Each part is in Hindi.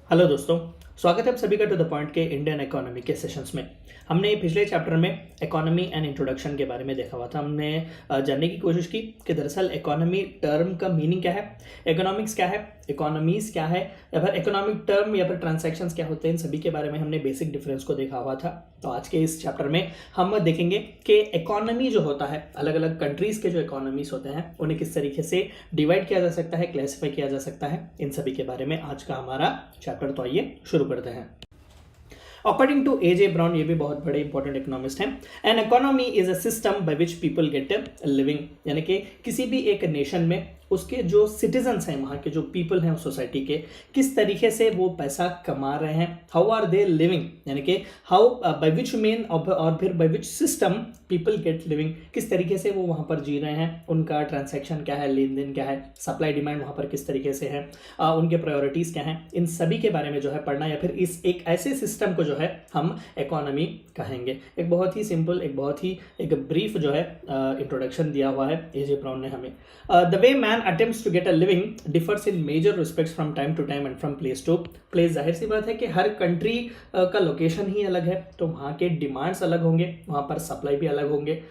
हेलो दोस्तों, स्वागत है आप सभी का टू द पॉइंट के इंडियन इकोनॉमी के सेशंस में। हमने पिछले चैप्टर में इकोनॉमी एंड इंट्रोडक्शन के बारे में देखा हुआ था। हमने जानने की कोशिश की कि दरअसल इकोनॉमी टर्म का मीनिंग क्या है, इकोनॉमिक्स क्या है, इकोनॉमीज क्या है, या फिर इकोनॉमिक टर्म या फिर ट्रांजैक्शंस क्या होते हैं, इन सभी के बारे में हमने बेसिक डिफरेंस को देखा हुआ था। तो आज के इस चैप्टर में हम देखेंगे कि इकोनॉमी जो होता है, अलग अलग कंट्रीज के जो इकोनॉमीज होते हैं उन्हें किस तरीके से डिवाइड किया जा सकता है, क्लासीफाई किया जा सकता है, इन सभी के बारे में आज का हमारा चैप्टर। तो आइए शुरू करते हैं। According to A J Brown, ये भी बहुत बड़े इंपॉर्टेंट इकोनॉमिस्ट हैं, an economy is a system by which people get living, यानी कि किसी भी एक नेशन में उसके जो सिटीजन्स हैं, वहाँ के जो पीपल हैं उस सोसाइटी के, किस तरीके से वो पैसा कमा रहे हैं, हाउ आर दे लिविंग, यानी कि हाउ बाय विच मीन और फिर by which system people get living, किस तरीके से वो वहाँ पर जी रहे हैं, उनका ट्रांसैक्शन क्या है, लेन देन क्या है, सप्लाई डिमांड वहाँ पर किस तरीके से है, उनके प्रायोरिटीज़ क्या हैं, इन सभी के बारे में जो है पढ़ना, या फिर इस एक ऐसे सिस्टम को जो है हम इकोनॉमी कहेंगे। एक बहुत ही सिंपल, एक ब्रीफ जो है इंट्रोडक्शन दिया हुआ है ए जे ब्राउन ने हमें। The way man attempts to get a living differs in major respects from time to time and from place to place। जाहिर सी बात है कि हर कंट्री का लोकेशन ही अलग है, तो वहाँ के डिमांड्स अलग होंगे, वहाँ पर सप्लाई भी अलग होंगे।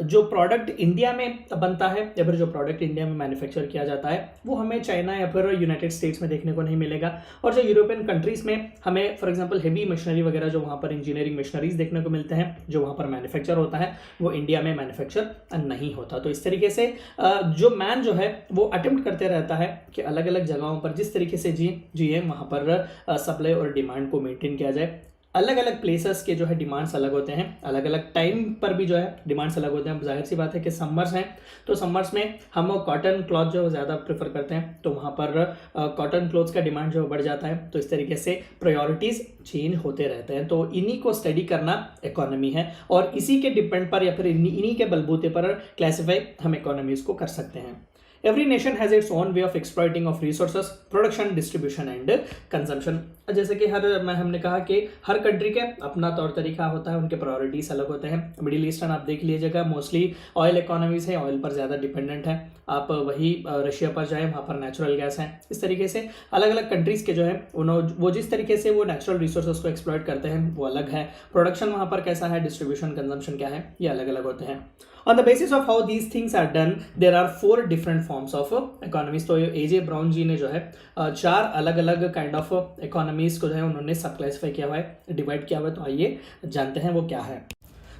जो प्रोडक्ट इंडिया में बनता है या फिर जो प्रोडक्ट इंडिया में मैन्युफैक्चर किया जाता है वो हमें चाइना या फिर यूनाइटेड स्टेट्स में देखने को नहीं मिलेगा। और जो यूरोपियन कंट्रीज़ में हमें फॉर एग्जांपल हेवी मशीनरी वगैरह जो वहाँ पर इंजीनियरिंग मशीनरीज देखने को मिलते हैं, जो वहाँ पर मैन्युफैक्चर होता है, वो इंडिया में मैन्युफैक्चर नहीं होता। तो इस तरीके से जो मैन जो है वो अटेम्प्ट करते रहता है कि अलग अलग जगहों पर जिस तरीके से जिए वहाँ पर सप्लाई और डिमांड को मेंटेन किया जाए। अलग अलग प्लेसेस के जो है डिमांड्स अलग होते हैं, अलग अलग टाइम पर भी जो है डिमांड्स अलग होते हैं। जाहिर सी बात है कि समर्स हैं, तो समर्स में हम कॉटन क्लॉथ जो ज़्यादा प्रेफर करते हैं, तो वहाँ पर कॉटन क्लॉथ्स का डिमांड जो बढ़ जाता है। तो इस तरीके से प्रायोरिटीज़ चेंज होते रहते हैं। तो इन्हीं को स्टडी करना इकोनॉमी है, और इसी के डिपेंड पर या फिर इन्हीं के बलबूते पर क्लासीफाई हम इकोनॉमीज को कर सकते हैं। Every nation has its own way of exploiting of resources, production, distribution and consumption। जैसे कि हमने कहा कि हर कंट्री के अपना तौर तरीका होता है, उनके प्रायोरिटीज अलग होते हैं। मिडिल ईस्टर्न आप देख लीजिएगा, मोस्टली ऑयल इकोनॉमीज है, ऑयल पर ज़्यादा डिपेंडेंट है। आप वही रशिया पर जाएँ, वहाँ पर नेचुरल गैस है। इस तरीके से अलग अलग कंट्रीज़ के जो है वो जिस तरीके से वो नेचुरल रिसोर्सेज को एक्सप्लॉइट करते हैं वो अलग है। प्रोडक्शन वहाँ पर कैसा है, डिस्ट्रीब्यूशन, कंजम्पशन क्या है, ये अलग अलग होते हैं। On the basis of how these things are done, there are 4 different forms of economies। तो ए जे ब्राउन जी ने जो है 4 अलग अलग काइंड ऑफ इकोनॉमीज को जो है उन्होंने सब क्लासीफाई किया हुआ है, डिवाइड किया हुआ है। तो आइए जानते हैं वो क्या है।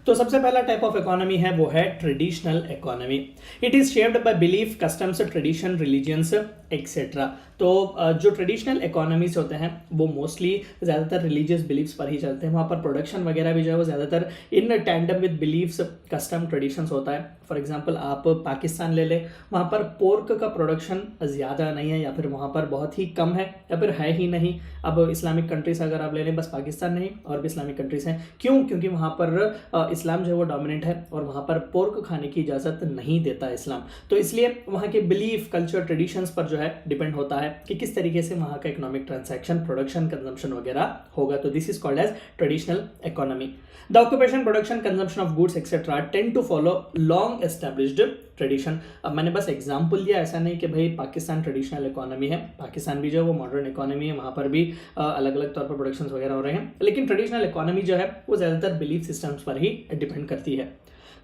तो सबसे पहला टाइप ऑफ इकोनॉमी है वो है traditional economy. It is shaped by belief, customs, tradition, religions etcetera. तो जो ट्रेडिशनल इकोनॉमीज होते हैं वो मोस्टली ज़्यादातर रिलीजियस बिलीफ्स पर ही चलते हैं। वहाँ पर प्रोडक्शन वगैरह भी जो है वो ज़्यादातर in tandem with beliefs, custom, traditions होता है। फॉर एग्जांपल आप पाकिस्तान ले लें, वहाँ पर पोर्क का प्रोडक्शन ज़्यादा नहीं है, या फिर वहाँ पर बहुत ही कम है, या फिर है ही नहीं। अब इस्लामिक कंट्रीज अगर आप ले लें, बस पाकिस्तान नहीं और भी इस्लामिक कंट्रीज हैं। क्यों? क्योंकि वहाँ पर इस्लाम जो है वो डोमिनेंट है और वहाँ पर पोर्क खाने की इजाज़त नहीं देता इस्लाम। तो इसलिए वहाँ के बिलीफ, कल्चर, ट्रेडिशंस पर जो है डिपेंड होता है कि किस तरीके से वहाँ का इकोनॉमिक ट्रांजैक्शन, प्रोडक्शन, कंजम्पशन वगैरह होगा। तो this is called as traditional economy. The occupation, production, consumption of goods etcetera tend to follow long established tradition. अब मैंने बस एग्जांपल दिया, ऐसा नहीं कि भाई पाकिस्तान ट्रेडिशनल इकोनॉमी है। पाकिस्तान भी जो है वो मॉडर्न इकोनॉमी है, वहाँ पर भी अलग अलग तौर पर प्रोडक्शन वगैरह हो रहे हैं, लेकिन ट्रेडिशनल इकोनॉमी जो है वो ज़्यादातर बिलीफ सिस्टम्स पर ही डिपेंड करती है।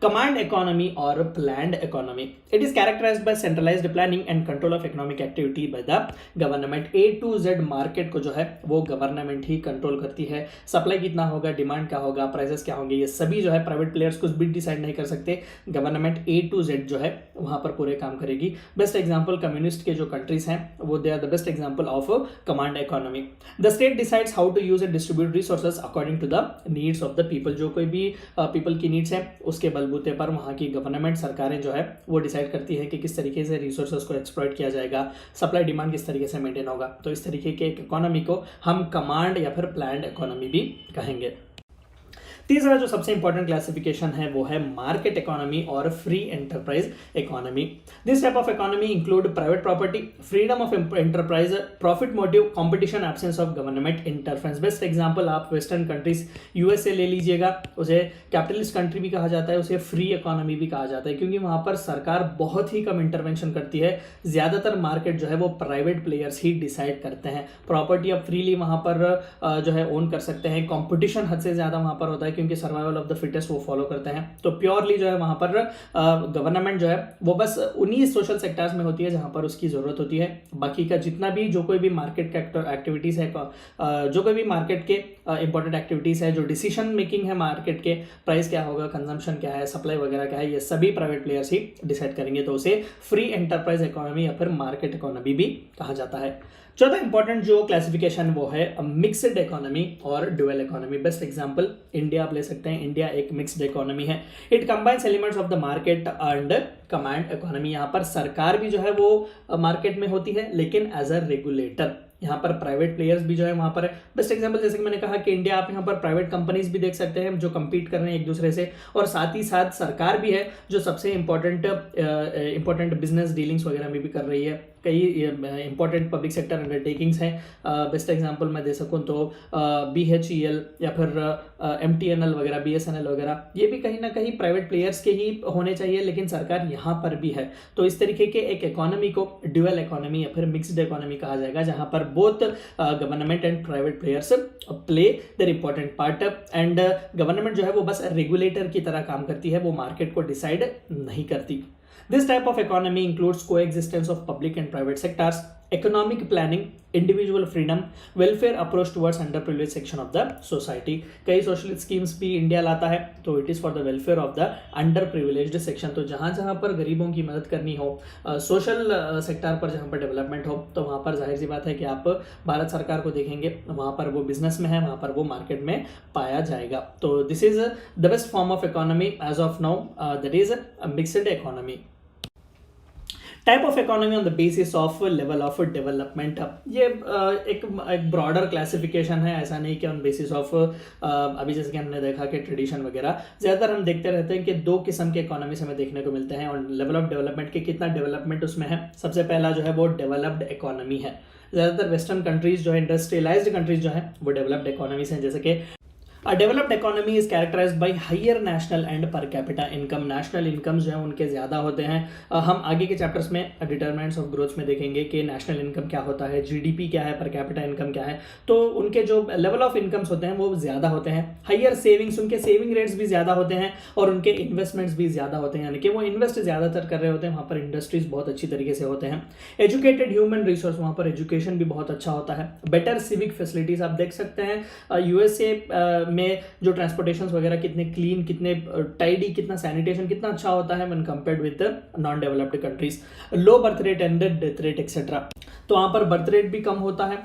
कमांड इकोनॉमी और planned economy, it is characterised by centralised planning and control of economic activity by the government. A to Z market को जो है वो गवर्नमेंट ही कंट्रोल करती है। सप्लाई कितना होगा, डिमांड क्या होगा, प्राइसेस क्या होंगे, ये सभी जो है प्राइवेट प्लेयर्स कुछ भी डिसाइड नहीं कर सकते। गवर्नमेंट ए टू जेड जो है वहाँ पर पूरे काम करेगी। बेस्ट एग्जाम्पल कम्युनिस्ट के जो कंट्रीज हैं वो they are the best example of command economy. The state decides how to use and distribute resources according to the needs of the people. जो कोई भी पीपल की नीड्स है उसके बलबूते पर वहाँ की गवर्नमेंट, सरकारें जो है वो डिसाइड करती है कि किस तरीके से रिसोर्सेज को एक्सप्लॉइट किया जाएगा, सप्लाई डिमांड किस तरीके से मेंटेन होगा। तो इस तरीके के एक इकोनॉमी को हम कमांड या फिर प्लान्ड इकोनॉमी भी कहेंगे। तीसरा जो सबसे इंपॉर्टेंट क्लासिफिकेशन है वो है मार्केट इकोनॉमी और free enterprise economy. This type of economy include private property, freedom of enterprise, profit motive, competition, absence of government interference. Best example आप वेस्टर्न कंट्रीज यूएसए ले लीजिएगा, उसे कैपिटलिस्ट कंट्री भी कहा जाता है, उसे फ्री इकोनॉमी भी कहा जाता है, क्योंकि वहां पर सरकार बहुत ही कम इंटरवेंशन करती है। ज्यादातर मार्केट जो है वो प्राइवेट प्लेयर्स ही डिसाइड करते हैं। प्रॉपर्टी आप फ्रीली वहां पर जो है ओन कर सकते हैं। कंपटीशन हद से ज्यादा वहां पर होता है क्योंकि सर्वाइवल ऑफ द फिटेस्ट वो फॉलो करते हैं। तो प्योरली जो है वहां पर गवर्नमेंट जो है वो बस उन्हीं सोशल सेक्टर्स में होती है जहां पर उसकी जरूरत होती है। बाकी का जितना भी जो कोई भी मार्केट का एक्टिविटीज है, जो कोई भी मार्केट के इंपॉर्टेंट एक्टिविटीज है, जो डिसीजन मेकिंग है मार्केट के, प्राइस क्या होगा, कंजम्पशन क्या है, सप्लाई वगैरह क्या है, ये सभी प्राइवेट प्लेयर्स ही डिसाइड करेंगे। तो उसे फ्री एंटरप्राइज इकोनॉमी या फिर मार्केट इकोनॉमी भी कहा जाता है। चौथा इंपॉर्टेंट जो क्लासिफिकेशन वो है मिक्स्ड इकोनॉमी और dual economy. Best example India आप ले सकते हैं। इंडिया एक मिक्स्ड इकोनॉमी है। It combines elements of the market and command economy. यहाँ पर सरकार भी जो है वो मार्केट में होती है, लेकिन एज अ रेगुलेटर। यहाँ पर प्राइवेट प्लेयर्स भी जो है वहां पर है। बेस्ट एग्जांपल जैसे कि मैंने कहा कि इंडिया, आप यहाँ पर प्राइवेट कंपनीज भी देख सकते हैं जो compete कर रहे हैं एक दूसरे से, और साथ ही साथ सरकार भी है जो सबसे इंपॉर्टेंट बिजनेस डीलिंग्स वगैरह में भी कर रही है। कई इंपॉर्टेंट पब्लिक सेक्टर अंडरटेकिंग्स हैं। बेस्ट एग्जांपल मैं दे सकूं तो BHEL या फिर MTNL वगैरह, BSNL वगैरह, ये भी कहीं ना कहीं प्राइवेट प्लेयर्स के ही होने चाहिए, लेकिन सरकार यहाँ पर भी है। तो इस तरीके के एक इकोनॉमी को ड्यूअल इकोनॉमी या फिर मिक्स्ड इकोनॉमी कहा जाएगा, जहां पर both government and private players play there important part. And government जो है वो बस रेगुलेटर की तरह काम करती है, वो मार्केट को डिसाइड नहीं करती। This type of economy includes coexistence of public and private sectors, economic planning, individual freedom, welfare approach towards underprivileged section of the society। कई सोशल स्कीम्स भी इंडिया लाता है, तो it is for the welfare of the underprivileged section. तो जहाँ जहाँ पर गरीबों की मदद करनी हो, सोशल सेक्टर पर जहाँ पर डेवलपमेंट हो, तो वहाँ पर जाहिर सी बात है कि आप भारत सरकार को देखेंगे, वहाँ पर वो बिजनेस में है, वहाँ पर वो मार्केट में पाया जाएगा। तो this is the best form of economy as of now, that is mixed economy. Type of economy on the basis of level of development. ये एक ब्रॉडर क्लासिफिकेशन है, ऐसा नहीं कि ऑन बेसिस ऑफ अभी जैसे कि हमने देखा कि ट्रेडिशन वगैरह, ज़्यादातर हम देखते रहते हैं कि दो किस्म के इकोनॉमीज हमें देखने को मिलते हैं, और लेवल ऑफ डेवलपमेंट के कितना डेवलपमेंट उसमें है। सबसे पहला जो है वो डेवलप्ड इकोनॉमी है। ज़्यादातर वेस्टर्न कंट्रीज जो है, इंडस्ट्रियलाइज्ड कंट्रीज जो है, वो डेवलप्ड इकोनॉमीज हैं। जैसे कि A developed economy is characterized by higher national and per capita income। National incomes जो है उनके ज़्यादा होते हैं। हम आगे के चैप्टर्स में डिटरमिनेंट्स ऑफ ग्रोथ में देखेंगे कि नेशनल इनकम क्या होता है, GDP क्या है, पर कैपिटा इनकम क्या है। तो उनके जो लेवल ऑफ इनकम्स होते हैं वो ज़्यादा होते हैं। हायर सेविंग्स, उनके सेविंग रेट्स भी ज़्यादा होते हैं, और उनके इन्वेस्टमेंट्स भी ज़्यादा होते हैं, यानी कि वो इन्वेस्ट ज़्यादातर कर रहे होते हैं। वहाँ पर इंडस्ट्रीज बहुत अच्छी तरीके से होते हैं। एजुकेटेड ह्यूमन रिसोर्स, वहाँ पर एजुकेशन भी बहुत अच्छा होता है। बेटर सिविक फैसिलिटीज़ आप देख सकते हैं USA में जो ट्रांसपोर्टेशन वगैरह कितने क्लीन, कितने टाइडी, कितना सैनिटेशन कितना अच्छा होता है when compared with non developed countries. Low birth rate and death rate etcetera, तो वहाँ पर बर्थ रेट भी कम होता है,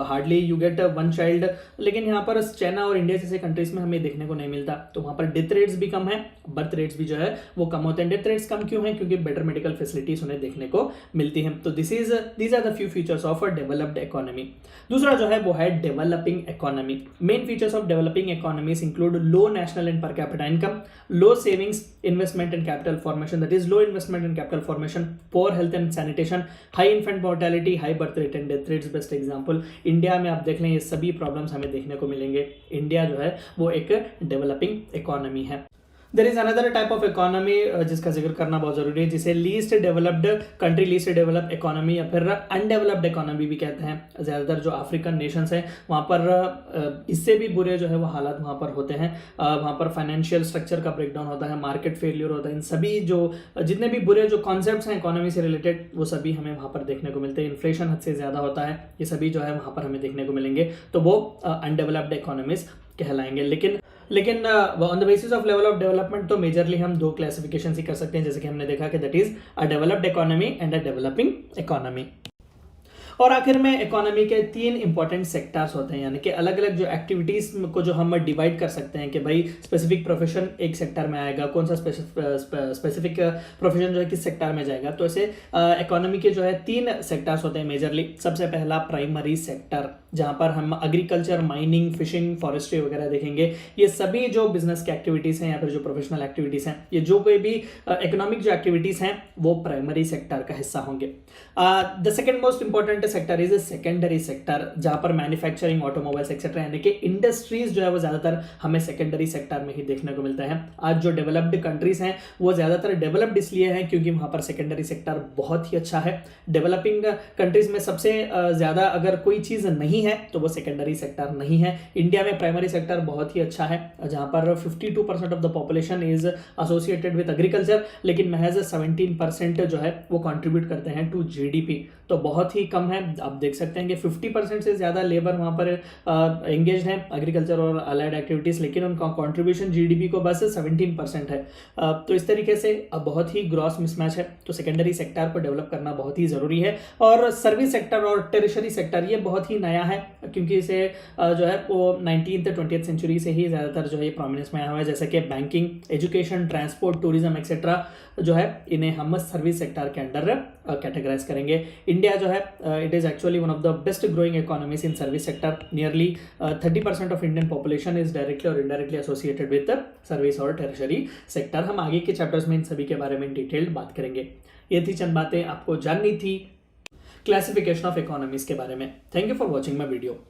hardly you get one child. लेकिन यहाँ पर चाइना और इंडिया जैसे कंट्रीज में हमें देखने को नहीं मिलता। तो वहाँ पर डेथ रेट्स भी कम है, बर्थ रेट्स भी जो है वो कम होते हैं। डेथ रेट्स कम क्यों हैं? क्योंकि बेटर मेडिकल फैसिलिटीज उन्हें देखने को मिलती हैं। तो these are the few features of a developed economy. दूसरा जो है वो है developing economy. Main features of developing economies include low national and per capita income, low savings, investment and capital formation, that is low investment and capital formation, poor health and sanitation, high infant mortality, high birth rate and death rates. Best example India में आप देख लें, ये सभी प्रॉब्लम्स हमें देखने को मिलेंगे। इंडिया जो है वो एक डेवलपिंग इकोनॉमी है। There is another type of economy जिसका जिक्र करना बहुत जरूरी है, जिसे least developed country, least developed economy या फिर अनडेवलप्ड इकोनॉमी भी कहते हैं। ज़्यादातर जो अफ्रीकन नेशंस हैं वहाँ पर इससे भी बुरे जो है वो हालात वहाँ पर होते हैं। वहाँ पर फाइनेंशियल स्ट्रक्चर का ब्रेकडाउन होता है, मार्केट फेलियर होता है। इन सभी जो जितने भी बुरे जो कॉन्सेप्ट्स हैं इकोनॉमी से रिलेटेड, वो सभी हमें वहाँ पर देखने को मिलते हैं। इन्फ्लेशन हद से ज़्यादा होता है, ये सभी जो है वहाँ पर हमें देखने को मिलेंगे। तो वो अनडेवलप्ड इकोनॉमीज कहलाएंगे। लेकिन on the basis of level of development तो मेजरली हम दो क्लासिफिकेशन ही कर सकते हैं, जैसे कि हमने देखा कि that is a developed economy and a developing economy. और आखिर में इकोनॉमी के 3 इंपॉर्टेंट सेक्टर्स होते हैं, यानी कि अलग अलग जो एक्टिविटीज को जो हम डिवाइड कर सकते हैं कि भाई स्पेसिफिक प्रोफेशन एक सेक्टर में आएगा, कौन सा स्पेसिफिक प्रोफेशन जो है किस सेक्टर में जाएगा। तो ऐसे इकोनॉमी के जो है 3 सेक्टर्स होते हैं मेजरली। सबसे पहला प्राइमरी सेक्टर, जहां पर हम एग्रीकल्चर, माइनिंग, फिशिंग, फॉरेस्ट्री वगैरह देखेंगे। ये सभी जो बिजनेस की एक्टिविटीज हैं या फिर जो प्रोफेशनल एक्टिविटीज हैं, ये जो कोई भी इकोनॉमिक जो एक्टिविटीज हैं वो प्राइमरी सेक्टर का हिस्सा होंगे। The second most important sector is secondary sector, जहां पर मैन्युफैक्चरिंग, ऑटोमोबाइल्स एक्सेट्रा यानी कि इंडस्ट्रीज जो है वो ज्यादातर हमें सेकेंडरी सेक्टर में ही देखने को मिलता है। आज जो डेवलप्ड कंट्रीज हैं वो ज्यादातर डेवलप्ड इसलिए हैं क्योंकि वहां पर सेकेंडरी सेक्टर बहुत ही अच्छा है। डेवलपिंग कंट्रीज में सबसे ज्यादा अगर कोई चीज नहीं है तो वो सेकेंडरी सेक्टर नहीं है। इंडिया में प्राइमरी सेक्टर बहुत ही अच्छा है, जहां पर 52% of the population is associated with agriculture, लेकिन महज 17% जो है वो कंट्रीब्यूट करते हैं टू जीडीपी। तो बहुत ही कम है। आप देख सकते हैं कि 50% से ज्यादा लेबर वहां पर एंगेज्ड है एग्रीकल्चर और अलाइड एक्टिविटीज, लेकिन उनका कंट्रीब्यूशन जीडीपी को बस 17% है। तो इस तरीके से बहुत ही ग्रॉस मिसमैच है। तो सेकेंडरी सेक्टर को डेवलप करना बहुत ही जरूरी है। और सर्विस सेक्टर और टेरिशरी सेक्टर ये बहुत ही नया है, क्योंकि इसे जो है वो 19th 20th सेंचुरी से ही ज़्यादातर जो है प्रॉमिनेंस में आया हुआ है। जैसे कि banking, education, transport, tourism etcetera जो है इन्हें हम सर्विस सेक्टर के अंडर कैटेगराइज करेंगे। इंडिया जो है it is actually one of the best growing economies in service sector. Nearly 30% of Indian population is directly और इनडायरेक्टली एसोसिएटेड विद सर्विस और टेरिशरी सेक्टर। हम आगे के चैप्टर्स में इन सभी के बारे में डिटेल्ड बात करेंगे। ये थी चंद बातें आपको जाननी थी क्लासिफिकेशन ऑफ इकोनॉमीज के बारे में। Thank you for watching my video.